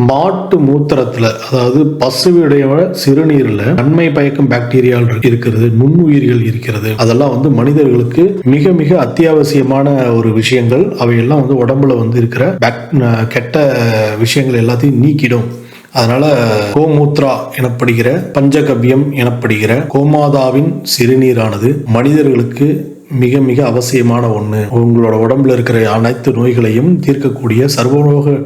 மாட்டு மூத்திரத்துல, அதாவது பசுவுடைய சிறுநீர்ல நன்மை பயக்கும் பாக்டீரியால் இருக்கிறது, நுண்ணுயிர்கள் இருக்கிறது. அதெல்லாம் வந்து மனிதர்களுக்கு மிக மிக அத்தியாவசியமான ஒரு விஷயங்கள். அவையெல்லாம் வந்து உடம்புல வந்து இருக்கிற கெட்ட விஷயங்கள் எல்லாத்தையும் நீக்கிடும். அதனால கோமூத்ரா எனப்படுகிற, பஞ்சகவ்யம் எனப்படுகிற கோமாதாவின் சிறுநீரானது மனிதர்களுக்கு மிக மிக அவசியமான ஒண்ணு. உங்களோட உடம்புல இருக்கிற அனைத்து நோய்களையும் தீர்க்கக்கூடிய சர்வரோக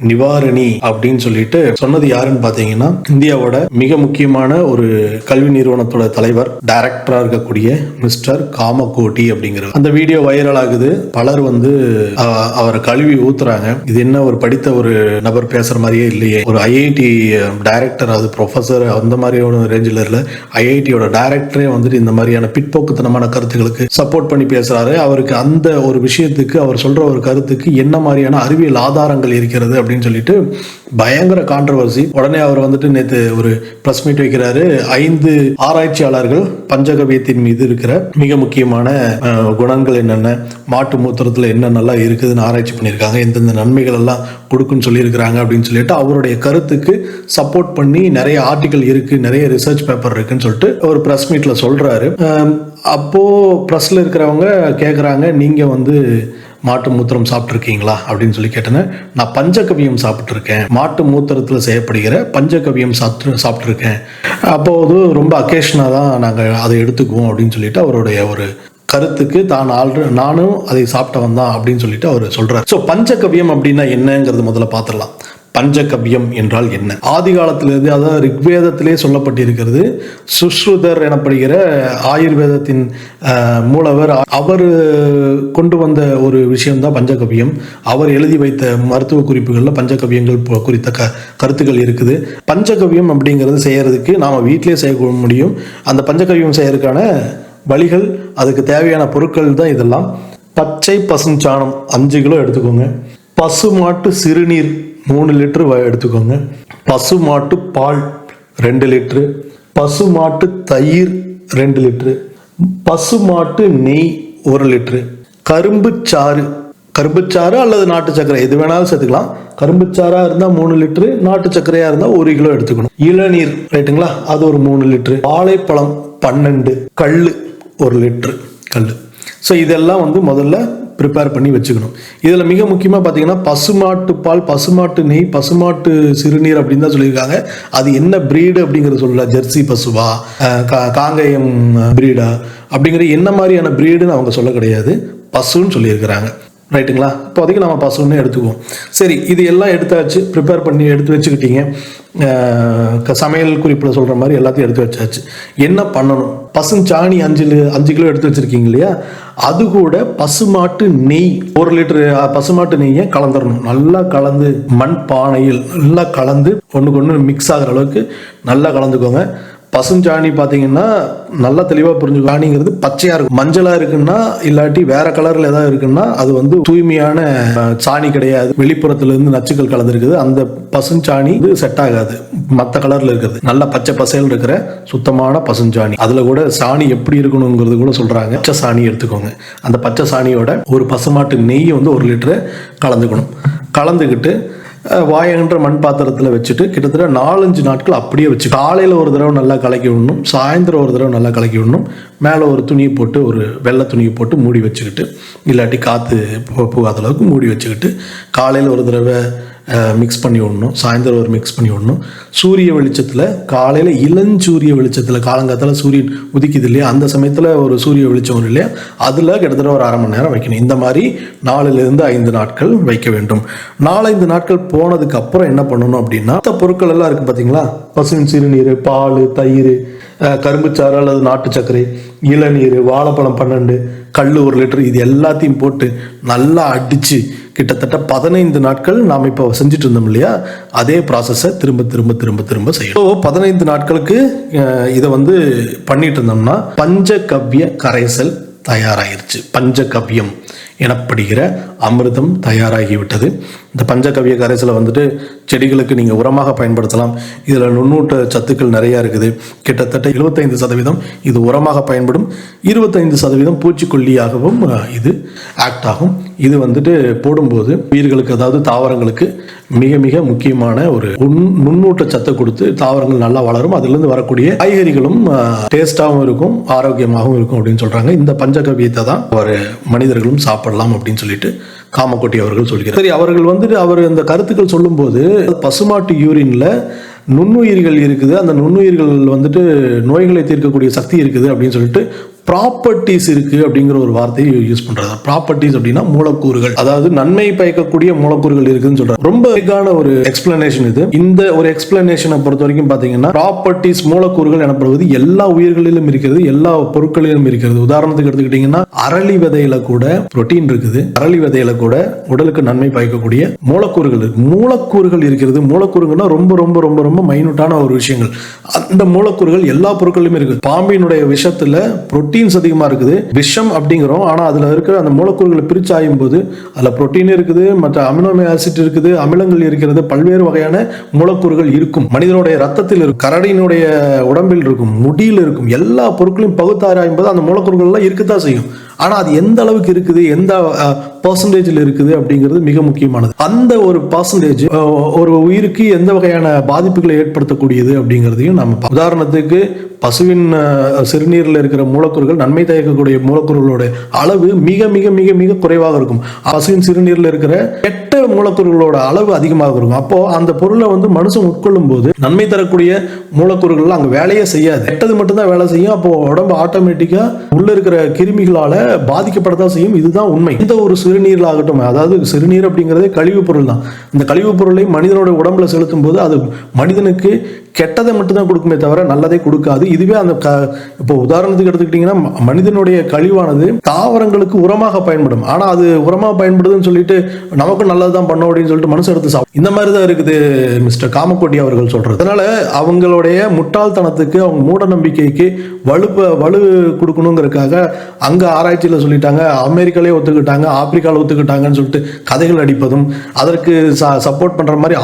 நிவாரணி அப்படின்னு சொல்லிட்டு சொன்னது யாருன்னு பாத்தீங்கன்னா, இந்தியாவோட மிக முக்கியமான ஒரு கல்வி நிறுவனத்தோட தலைவர், டைரக்டரா இருக்கக்கூடிய மிஸ்டர் காமகோட்டி அப்படிங்கிற அந்த வீடியோ வைரல் ஆகுது. பலர் வந்து அவரை கழுவி ஊத்துறாங்க. இது என்ன ஒரு படித்த ஒரு நபர் பேசுற மாதிரியே இல்லையே, ஒரு ஐஐடி டைரக்டர், அது ப்ரொஃபசர் அந்த மாதிரியான ரேஞ்சில் இல்ல, ஐஐடியோட டைரக்டரே வந்துட்டு இந்த மாதிரியான பிற்போக்குத்தனமான கருத்துக்களுக்கு சப்போர்ட் பண்ணி பேசுறாரு. அவருக்கு அந்த ஒரு விஷயத்துக்கு, அவர் சொல்ற ஒரு கருத்துக்கு என்ன மாதிரியான அறிவியல் ஆதாரங்கள் இருக்கிறது அப்படின்னு சொல்லிட்டு பயங்கர கான்ட்ரோவர்சி. உடனே அவர் வந்துட்டு நேற்று ஒரு பிரஸ் மீட் வைக்கிறாரு. 5 ஆராய்ச்சியாளர்கள் பஞ்சகவியத்தின் மீது இருக்கிற மிக முக்கியமான குணங்கள் என்னென்ன, மாட்டு மூத்திரத்துல என்ன நல்லா இருக்குதுன்னு ஆராய்ச்சி பண்ணியிருக்காங்க, எந்தெந்த நன்மைகள் எல்லாம் கொடுக்குன்னு சொல்லியிருக்கிறாங்க அப்படின்னு சொல்லிட்டு அவருடைய கருத்துக்கு சப்போர்ட் பண்ணி நிறைய ஆர்டிகல் இருக்கு, நிறைய ரிசர்ச் பேப்பர் இருக்குன்னு சொல்லிட்டு ஒரு பிரஸ் மீட்ல சொல்றாரு. அப்போ பிரஸ்ல இருக்கிறவங்க கேட்குறாங்க, நீங்க வந்து மாட்டு மூத்திரம் சாப்பிட்ருக்கீங்களா அப்படின்னு சொல்லி கேட்டேன்னு, நான் பஞ்சகவியம் சாப்பிட்ருக்கேன், மாட்டு மூத்திரத்தில் செய்யப்படுகிற பஞ்சகவியம் சாப்பிட்ருக்கேன், அப்போது ரொம்ப அக்கேஷனாக தான் நாங்கள் அதை எடுத்துக்குவோம் அப்படின்னு சொல்லிட்டு அவருடைய ஒரு கருத்துக்கு நானும் அதை சாப்பிட்டவன் தான் அப்படின்னு சொல்லிட்டு அவர் சொல்றாரு. ஸோ பஞ்சகவியம் அப்படின்னா என்னங்கிறது முதல்ல பார்த்துடலாம். பஞ்சகவ்யம் என்றால் என்ன? ஆதி காலத்திலிருந்து, அதாவது ரிக்வேதத்திலே சொல்லப்பட்டிருக்கிறது. சுஷ்ருதர் எனப்படுகிற ஆயுர்வேதத்தின் மூலவர், அவர் கொண்டு வந்த ஒரு விஷயம்தான் பஞ்சகவ்யம். அவர் எழுதி வைத்த மருத்துவ குறிப்புகளில் பஞ்சகவ்யங்கள் குறித்த கருத்துக்கள் இருக்குது. பஞ்சகவ்யம் அப்படிங்கிறது செய்யறதுக்கு நாம வீட்டிலே செய்ய முடியும். அந்த பஞ்சகவ்யம் செய்யறதுக்கான வழிகள், அதுக்கு தேவையான பொருட்கள் தான் இதெல்லாம். பச்சை பசுஞ்சாணம் 5 கிலோ எடுத்துக்கோங்க. பசுமாட்டு சிறுநீர் 3 லிட்டர் எடுத்துக்கோங்க. பசுமாட்டு பால் 2 லிட்டரு. பசுமாட்டு தயிர் 2 லிட்டரு. பசுமாட்டு நெய் 1 லிட்டரு. கரும்புச்சாறு அல்லது நாட்டு சர்க்கரை எது வேணாலும் சேர்த்துக்கலாம். கரும்புச்சாரா இருந்தா 3 லிட்டரு, நாட்டு சர்க்கரையா இருந்தா 1 கிலோ எடுத்துக்கணும். இளநீர் ரைட்டுங்களா, அது ஒரு 3 லிட்டரு. வாழைப்பழம் 12. கல்லு 1 லிட்டரு கல்லு. ஸோ இதெல்லாம் வந்து முதல்ல ப்ரிப்பேர் பண்ணி வச்சுக்கணும். இதில் மிக முக்கியமாக பார்த்தீங்கன்னா பசுமாட்டு பால், பசுமாட்டு நெய், பசுமாட்டு சிறுநீர் அப்படின்னு தான் சொல்லியிருக்காங்க. அது என்ன பிரீடு அப்படிங்கிற சொல்லல, ஜெர்சி பசுவா, காங்கேயம் பிரீடா அப்படிங்கிற என்ன மாதிரியான பிரீடுன்னு அவங்க சொல்ல கிடையாது, பசுன்னு சொல்லியிருக்கிறாங்க. ரைட்டுங்களா? இப்போதைக்கு நம்ம பசுன்னு எடுத்துக்குவோம். சரி, இது எல்லாம் எடுத்தாச்சு, ப்ரிப்பேர் பண்ணி எடுத்து வச்சுக்கிட்டீங்க. சமையல் குறிப்பில் சொல்கிற மாதிரி எல்லாத்தையும் எடுத்து வச்சாச்சு. என்ன பண்ணணும்? பசுஞ்சாணி 5 கிலோ எடுத்து வச்சுருக்கீங்க இல்லையா, அது கூட பசுமாட்டு நெய் 1 லிட்டரு பசுமாட்டு நெய்யை கலந்துடணும். நல்லா கலந்து மண் பானையில் நல்லா கலந்து ஒன்றுக்கு ஒன்று மிக்ஸ் ஆகிற அளவுக்கு நல்லா கலந்துக்கோங்க. பசுஞ்சாணி பார்த்தீங்கன்னா நல்லா தெளிவாக புரிஞ்சுக்கணும். சாணிங்கிறது பச்சையாக இருக்கும். மஞ்சளாக இருக்குன்னா இல்லாட்டி வேற கலரில் ஏதாவது இருக்குன்னா அது வந்து தூய்மையான சாணி கிடையாது, வெளிப்புறத்துலேருந்து நச்சுக்கள் கலந்துருக்குது. அந்த பசுஞ்சாணி இது செட் ஆகாது. மற்ற கலரில் இருக்கிறது நல்ல பச்சை பசையில் இருக்கிற சுத்தமான பசுஞ்சாணி. அதில் கூட சாணி எப்படி இருக்கணுங்கிறது கூட சொல்கிறாங்க. பச்சை சாணி எடுத்துக்கோங்க. அந்த பச்சை சாணியோட ஒரு பசுமாட்டு நெய் வந்து 1 லிட்டரு கலந்துக்கணும். கலந்துக்கிட்டு வாயன்ற மண் பாத்திரத்தில் வச்சுட்டு கிட்டத்தட்ட 4-5 நாட்கள் அப்படியே வச்சு, காலையில் ஒரு தடவை நல்லா கலக்கி விடணும், சாயந்தரம் ஒரு தடவை நல்லா கலக்கி விடணும். மேலே ஒரு துணியை போட்டு, ஒரு வெள்ளை துணியை போட்டு மூடி வச்சுக்கிட்டு, இல்லாட்டி காற்று போகாத அளவுக்கு மூடி வச்சுக்கிட்டு, காலையில் ஒரு தடவை மிக்ஸ் பண்ணி விடணும், சாயந்தரம் ஒரு மிக்ஸ் பண்ணி விடணும். சூரிய வெளிச்சத்தில், காலையில் இளஞ்சூரிய வெளிச்சத்தில், காலங்காலத்தில் சூரியன் உதிக்குது இல்லையா, அந்த சமயத்தில் ஒரு சூரிய வெளிச்சம் வரும் இல்லையா, அதில் கிட்டத்தட்ட ஒரு 1/2 மணி நேரம் வைக்கணும். இந்த மாதிரி 4-5 நாட்கள் வைக்க வேண்டும். 4-5 நாட்கள் போனதுக்கு அப்புறம் என்ன பண்ணணும் அப்படின்னா, மற்ற பொருட்கள் எல்லாம் இருக்குது பார்த்தீங்களா, பசுவின் சிறுநீர், பால், தயிர், கரும்புச்சாறு அல்லது நாட்டு சர்க்கரை, இளநீர், வாழைப்பழம் 12, கல் 1 லிட்டர், இது எல்லாத்தையும் போட்டு நல்லா அடித்து கிட்டத்தட்ட 15 நாட்கள் நாம் இப்போ செஞ்சுட்டு இருந்தோம் இல்லையா, அதே ப்ராசஸை திரும்ப திரும்ப திரும்ப திரும்ப செய்யணும். ஸோ 15 நாட்களுக்கு இதை வந்து பண்ணிட்டு இருந்தோம்னா பஞ்சகவ்ய கரைசல் தயாராகிருச்சு. பஞ்சகவ்யம் எனப்படுகிற அமிர்தம் தயாராகிவிட்டது. இந்த பஞ்சகவ்ய கரைசலை வந்துட்டு செடிகளுக்கு நீங்கள் உரமாக பயன்படுத்தலாம். இதில் நுண்ணூட்ட சத்துக்கள் நிறையா இருக்குது. கிட்டத்தட்ட 75% இது உரமாக பயன்படும், 25% பூச்சிக்கொல்லியாகவும் இது ஆக்ட் ஆகும். இது வந்துட்டு போடும்போது உயிர்களுக்கு, அதாவது தாவரங்களுக்கு மிக மிக முக்கியமான ஒரு நுண்ணூட்ட சத்தை கொடுத்து தாவரங்கள் நல்லா வளரும். அதிலிருந்து வரக்கூடிய காய்கறிகளும் டேஸ்டாகவும் இருக்கும், ஆரோக்கியமாகவும் இருக்கும் அப்படின்னு சொல்றாங்க. இந்த பஞ்சகவ்யத்தை தான் ஒரு மனிதர்களும் சாப்பிடலாம் அப்படின்னு சொல்லிட்டு காமக்கோட்டி அவர்கள் சொல்கிறார். சரி, அவர்கள் வந்துட்டு அவர் இந்த கருத்துக்கள் சொல்லும் போது பசுமாட்டு யூரின்ல நுண்ணுயிர்கள் இருக்குது, அந்த நுண்ணுயிர்கள் வந்துட்டு நோய்களை தீர்க்கக்கூடிய சக்தி இருக்குது அப்படின்னு சொல்லிட்டு ப்ராப்பர்ட்டிஸ் இருக்கு அப்படிங்கிற ஒரு வார்த்தையை யூஸ் பண்றாங்க. ப்ராப்பர்ட்டிஸ் அப்படின்னா மூலக்கூறுகள், அதாவது நன்மை பயக்கக்கூடிய மூலக்கூறுகள் இருக்குன்னு சொல்றாங்க. ரொம்ப பிகான ஒரு எக்ஸ்பிளனேஷன் இது. இந்த ஒரு எக்ஸ்பிளனேஷனை பொறுத்த வரைக்கும் பாத்தீங்கன்னா ப்ராப்பர்ட்டிஸ், மூலக்கூறுகள் எனப்படுவது எல்லா உயிர்களிலும் இருக்கிறது, எல்லா பொருட்களிலும் இருக்கிறது. உதாரணத்துக்கு எடுத்துக்கிட்டீங்கன்னா அரளி விதையில கூட புரோட்டீன் இருக்குது, அரளி விதையில கூட உடலுக்கு நன்மை பயக்கக்கூடிய மூலக்கூறுகள் இருக்கு. மூலக்கூறுகள் இருக்கிறது. மூலக்கூறுகள்னா ரொம்ப ரொம்ப ரொம்ப ரொம்ப மைனூட்டான ஒரு விஷயங்கள். அந்த மூலக்கூறுகள் எல்லா பொருட்களிலும் இருக்குது. பாம்பினுடைய விஷத்துல புரோட்டீன்ஸ் அதிகமா இருக்குது, விஷம் அப்படிங்கிறோம். ஆனா அதுல இருக்கிற அந்த மூலக்கூறுகளை பிரிச்சு ஆயும் போது அதுல புரோட்டீன் இருக்குது, மற்ற அமினோ ஆசிட் இருக்குது, அமிலங்கள் இருக்கிறது, பல்வேறு வகையான மூலக்கூறுகள் இருக்கும். மனிதனுடைய ரத்தத்தில் இருக்கும், கரடியினுடைய உடம்பில் இருக்கும், முடியில் இருக்கும். எல்லா பொருட்களையும் பகுத்தாராயும் போது அந்த மூலக்கூறுகள் எல்லாம் இருக்கத்தான் செய்யும். ஆனா அது எந்த அளவுக்கு இருக்குது, எந்த பர்சன்டேஜில் இருக்குது அப்படிங்கிறது மிக முக்கியமானது. அந்த ஒரு பர்சன்டேஜ் ஒரு உயிருக்கு எந்த வகையான பாதிப்புகளை ஏற்படுத்தக்கூடியது அப்படிங்கிறதையும் நம்ம உதாரணத்துக்கு பசுவின் சிறுநீரில் இருக்கிற மூலக்கூறுகள், நன்மை தயக்கக்கூடிய மூலக்கூறுகளோட அளவு மிக மிக மிக மிக குறைவாக இருக்கும். பசுவின் சிறுநீரில் இருக்கிற கெட்ட மூலக்கூறுகளோட அளவு அதிகமாக இருக்கும். அப்போ அந்த பொருளை வந்து மனுஷன் உட்கொள்ளும் போது நன்மை தரக்கூடிய மூலக்கூறுகள் அங்க வேலையே செய்யாது, கெட்டது மட்டும்தான் வேலை செய்யும். அப்போ உடம்பு ஆட்டோமேட்டிக்கா உள்ள இருக்கிற கிருமிகளால பாதிக்கப்படத்தான் செய்யும். இதுதான் உண்மை. இந்த ஒரு சிறுநீர் ஆகட்டும், அதாவது சிறுநீர் அப்படிங்கிறதே கழிவு பொருள் தான். இந்த கழிவு பொருளை மனிதனோட உடம்புல செலுத்தும் போது அது மனிதனுக்கு கெட்டதை மட்டும்தான் கொடுக்குமே தவிர நல்லதை கொடுக்காது. இதுவே அந்த இப்போ உதாரணத்துக்கு எடுத்துக்கிட்டீங்கன்னா மனிதனுடைய கழிவானது தாவரங்களுக்கு உரமாக பயன்படும். ஆனா அது உரமாக பயன்படுதுன்னு சொல்லிட்டு நமக்கு நல்லதுதான் பண்ணோம் அப்படின்னு சொல்லிட்டு மனுஷன் எடுத்து சாப்பிடும். இந்த மாதிரி தான் இருக்குது மிஸ்டர் காமக்கோட்டி அவர்கள் சொல்றது. அதனால அவங்களுடைய முட்டாள்தனத்துக்கு, அவங்க மூட நம்பிக்கைக்கு வலு கொடுக்கணுங்கிறதுக்காக அங்க ஆராய்ச்சியில சொல்லிட்டாங்க, அமெரிக்காலே ஒத்துக்கிட்டாங்க, ஆப்பிரிக்கால ஒத்துக்கிட்டாங்கன்னு சொல்லிட்டு கதைகள் அடிப்பதும், அதற்கு சப்போர்ட் பண்ற மாதிரி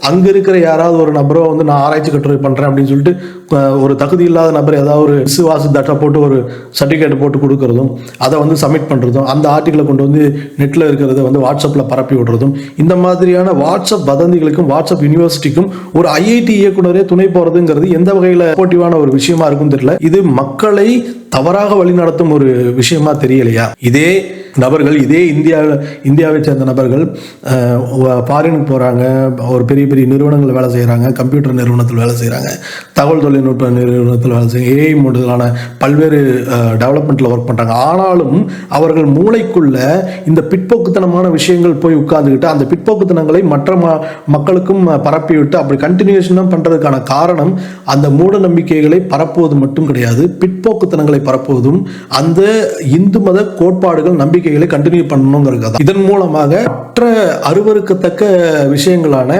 அங்க இருக்கிற யாராவது ஒரு நபரோ வந்து நான் ஆராய்ச்சி கட்டுரை பண்றேன் அப்படின்னு சொல்லிட்டு ஒரு தகுதி இல்லாத நபர் ஏதாவது ஒரு விசுவாசி தட்டை போட்டு ஒரு சர்டிபிகேட் போட்டு கொடுக்கறதும், அதை வந்து சப்மிட் பண்றதும், அந்த ஆர்டிகளை கொண்டு வந்து நெட்ல இருக்கிறத வந்து வாட்ஸ்அப்ல பரப்பி விடுறதும், இந்த மாதிரியான வாட்ஸ்அப் வதந்திகளுக்கும் வாட்ஸ்அப் யூனிவர்சிட்டிக்கும் ஒரு ஐஐடி இயக்குனரே துணை போறதுங்கிறது எந்த வகையில போட்டிவான ஒரு விஷயமா இருக்கும் தெரியல. இது மக்களை தவறாக வழிநடத்தும் ஒரு விஷயமா தெரியலையா? இதே நபர்கள், இதே இந்தியாவை சேர்ந்த நபர்கள் ஃபாரினுக்கு போறாங்க, ஒரு பெரிய பெரிய நிறுவனங்கள் வேலை செய்யறாங்க, கம்ப்யூட்டர் நிறுவனத்தில் வேலை செய்யறாங்க, தகவல் தொழில்நுட்ப நிறுவனத்தில் வேலை செய்ய, ஏஐ முதலான பல்வேறு டெவலப்மெண்ட்ல ஒர்க் பண்றாங்க. ஆனாலும் அவர்கள் மூளைக்குள்ள இந்த பிற்போக்குத்தனமான விஷயங்கள் போய் உட்கார்ந்துக்கிட்டு அந்த பிற்போக்குத்தனங்களை மற்ற மக்களுக்கும் பரப்பி விட்டு அப்படி கண்டினியூஷனா பண்றதுக்கான காரணம் அந்த மூட நம்பிக்கைகளை பரப்புவது மட்டும் கிடையாது, பிற்போக்குத்தனங்களை பரப்புவதும் அந்த இந்து மத கோட்பாடுகள் நம்பிக்கைகளை கண்டினியூ பண்ணணுங்கிறது. இதன் மூலமாக மற்ற அருவருக்கத்தக்க விஷயங்களான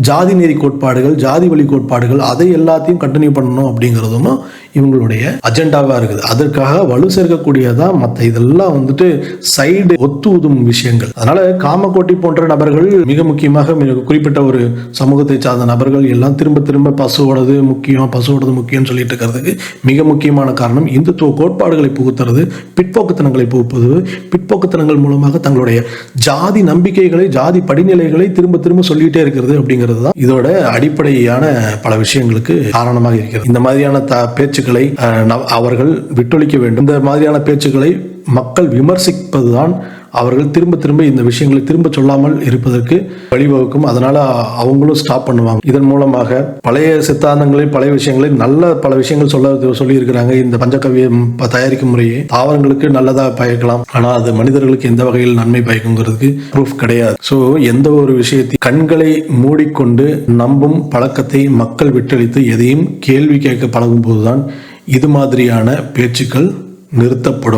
ஜாதி நெறி கோட்பாடுகள், ஜாதி வழி கோட்பாடுகள், அதை எல்லாத்தையும் கண்டினியூ பண்ணணும் அப்படிங்கிறதும் இவங்களுடைய அஜெண்டாவா இருக்குது. அதற்காக வலு சேர்க்கக்கூடியதான் மற்ற இதெல்லாம் வந்துட்டு சைடு ஒத்து ஊதும் விஷயங்கள். அதனால காமக்கோட்டி போன்ற நபர்கள், மிக முக்கியமாக குறிப்பிட்ட ஒரு சமூகத்தை சார்ந்த நபர்கள் எல்லாம் திரும்ப திரும்ப பசுவோடது முக்கியம் சொல்லிட்டு இருக்கிறதுக்கு மிக முக்கியமான காரணம் இந்துத்துவ கோட்பாடுகளை புகுத்துறது, பிற்போக்குத்தனங்களை புகுப்பது, பிற்போக்குத்தனங்கள் மூலமாக தங்களுடைய ஜாதி நம்பிக்கைகளை, ஜாதி படிநிலைகளை திரும்ப திரும்ப சொல்லிட்டே இருக்கிறது அப்படிங்கிறது தான் இதோட அடிப்படையான பல விஷயங்களுக்கு காரணமாக இருக்கிறது. இந்த மாதிரியான பேச்சுக்களை அவர்கள் விட்டொழிக்க வேண்டும். இந்த மாதிரியான பேச்சுக்களை மக்கள் விமர்சிப்பதுதான் அவர்கள் திரும்ப திரும்ப இந்த விஷயங்களை திரும்ப சொல்லாமல் இருப்பதற்கு வழிவகுக்கும். அதனால அவங்களும் ஸ்டாப் பண்ணுவாங்க. இதன் மூலமாக பழைய சித்தாந்தங்களை, பழைய விஷயங்களை, நல்ல பல விஷயங்கள் சொல்லி இருக்கிறாங்க. இந்த பஞ்சகவ்யம் தயாரிக்கும் முறையே தாவரங்களுக்கு நல்லதா பயக்கலாம், ஆனா அது மனிதர்களுக்கு எந்த வகையில் நன்மை பயக்குங்கிறதுக்கு ப்ரூஃப் கிடையாது. ஸோ எந்த ஒரு விஷயத்தையும் கண்களை மூடிக்கொண்டு நம்பும் பழக்கத்தை மக்கள் விட்டளித்து எதையும் கேள்வி கேட்க பழகும் போதுதான் இது மாதிரியான பேச்சுக்கள் நிறுத்தப்படும்.